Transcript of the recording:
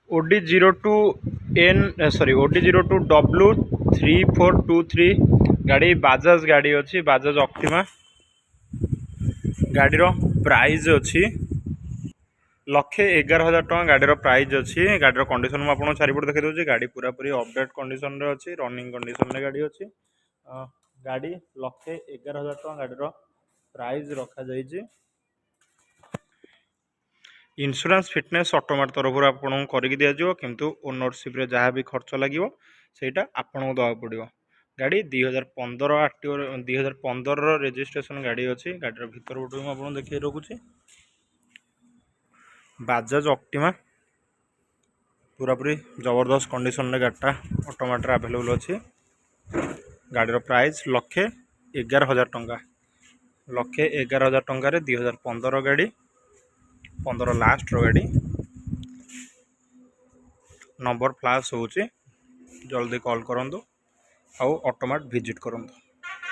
OD02W3423 गाड़ी बाजाज गाड़ी अच्छी बाजाज ऑप्टिमा गाड़ी प्राइस अच्छी 1,11,000 टका गाड़ी प्राइस अच्छी गाड़ी कंडीशन मुझे आपको चारिपट देखी दूसरी गाड़ी पूरा पूरी अपडेट कंडीशन रे अच्छी रनिंग कंडीशन रे गाड़ी अच्छी गाड़ी 1,11,000 टका गाड़ी प्राइस रखा जाइए इंश्योरेंस फिटनेस ऑटोमेट तरफ आपको करके दिज्व किंतु ओनरशिप जहाँ भी खर्च लगे ସେଇଟା ଆପଣଙ୍କୁ ଦେବାକୁ ପଡ଼ିବ ଗାଡ଼ି 2015 ଆକ୍ଟିଭ 2015 ରେଜିଷ୍ଟ୍ରେସନ ଗାଡ଼ି ଅଛି ଗାଡ଼ିର ଭିତର ପଟୁ ମୁଁ ଆପଣଙ୍କୁ ଦେଖାଇ ରଖୁଛି ବାଜାଜ ଅପ୍ଟିମା पूरापूरी जबरदस्त कंडीशन रे गाड़ीटा ऑटोमेटर अवेलेबल अच्छी गाड़ीर प्राइस 1,11,000 टंका 1,11,000 टंकार 2015 गाड़ी 15 लास्ट गाड़ी नंबर फ्लैश होची जल्दी कॉल करंतु आउ ऑटोमेट विजिट करंतु।